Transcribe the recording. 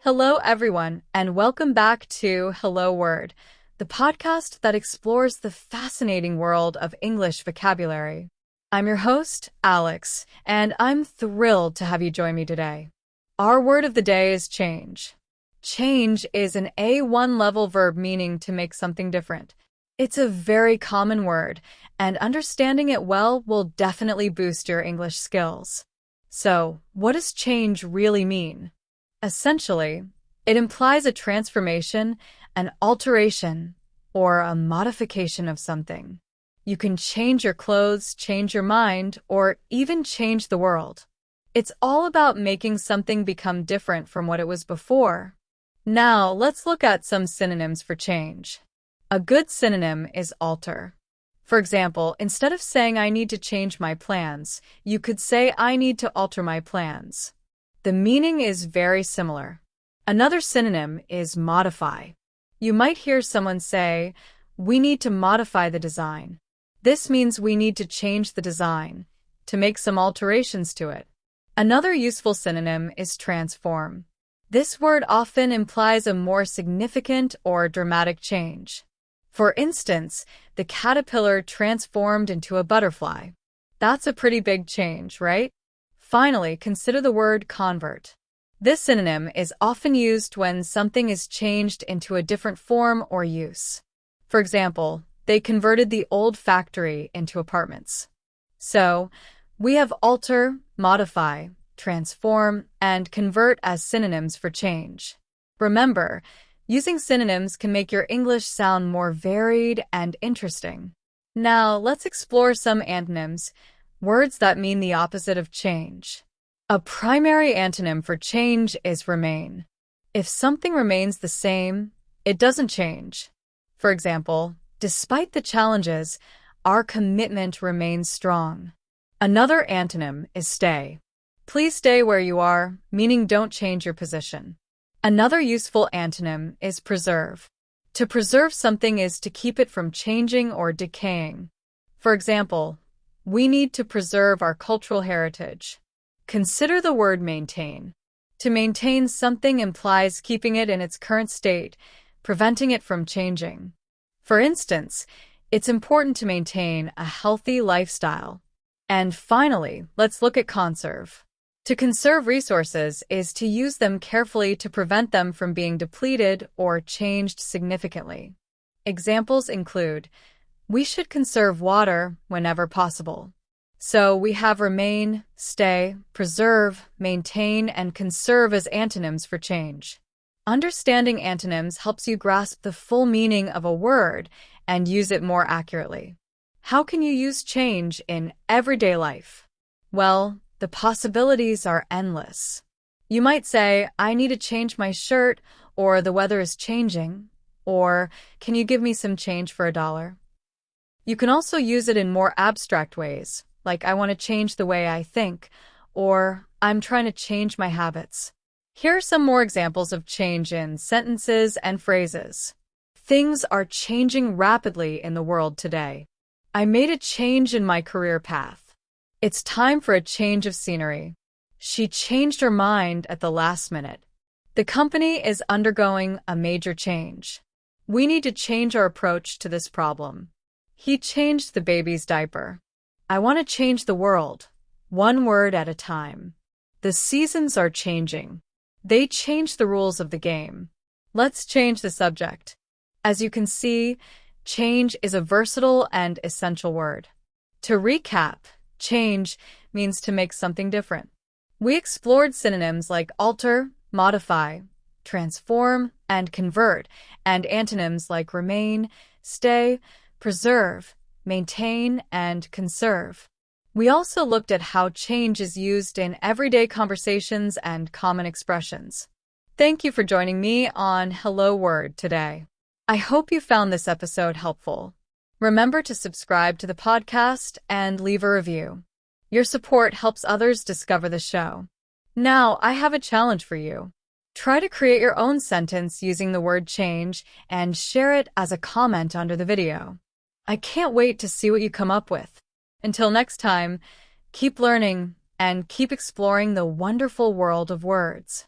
Hello, everyone, and welcome back to Hello Word, the podcast that explores the fascinating world of English vocabulary. I'm your host, Alex, and I'm thrilled to have you join me today. Our word of the day is change. Change is an A1 level verb meaning to make something different. It's a very common word, and understanding it well will definitely boost your English skills. So, what does change really mean? Essentially, it implies a transformation, an alteration, or a modification of something. You can change your clothes, change your mind, or even change the world. It's all about making something become different from what it was before. Now, let's look at some synonyms for change. A good synonym is alter. For example, instead of saying I need to change my plans, you could say I need to alter my plans. The meaning is very similar. Another synonym is modify. You might hear someone say, we need to modify the design. This means we need to change the design, to make some alterations to it. Another useful synonym is transform. This word often implies a more significant or dramatic change. For instance, the caterpillar transformed into a butterfly. That's a pretty big change, right? Finally, consider the word convert. This synonym is often used when something is changed into a different form or use. For example, they converted the old factory into apartments. So, we have alter, modify, transform, and convert as synonyms for change. Remember, using synonyms can make your English sound more varied and interesting. Now, let's explore some antonyms. Words that mean the opposite of change. A primary antonym for change is remain. If something remains the same, it doesn't change. For example, despite the challenges, our commitment remains strong. Another antonym is stay. Please stay where you are, meaning don't change your position. Another useful antonym is preserve. To preserve something is to keep it from changing or decaying. For example, we need to preserve our cultural heritage. Consider the word maintain. To maintain something implies keeping it in its current state, preventing it from changing. For instance, it's important to maintain a healthy lifestyle. And finally, let's look at conserve. To conserve resources is to use them carefully to prevent them from being depleted or changed significantly. Examples include, we should conserve water whenever possible. So we have remain, stay, preserve, maintain, and conserve as antonyms for change. Understanding antonyms helps you grasp the full meaning of a word and use it more accurately. How can you use change in everyday life? Well, the possibilities are endless. You might say, I need to change my shirt, or the weather is changing, or can you give me some change for $1? You can also use it in more abstract ways, like I want to change the way I think, or I'm trying to change my habits. Here are some more examples of change in sentences and phrases. Things are changing rapidly in the world today. I made a change in my career path. It's time for a change of scenery. She changed her mind at the last minute. The company is undergoing a major change. We need to change our approach to this problem. He changed the baby's diaper. I want to change the world, one word at a time. The seasons are changing. They change the rules of the game. Let's change the subject. As you can see, change is a versatile and essential word. To recap, change means to make something different. We explored synonyms like alter, modify, transform, and convert, and antonyms like remain, stay, preserve, maintain, and conserve. We also looked at how change is used in everyday conversations and common expressions. Thank you for joining me on Hello Word today. I hope you found this episode helpful. Remember to subscribe to the podcast and leave a review. Your support helps others discover the show. Now, I have a challenge for you. Try to create your own sentence using the word change and share it as a comment under the video. I can't wait to see what you come up with. Until next time, keep learning and keep exploring the wonderful world of words.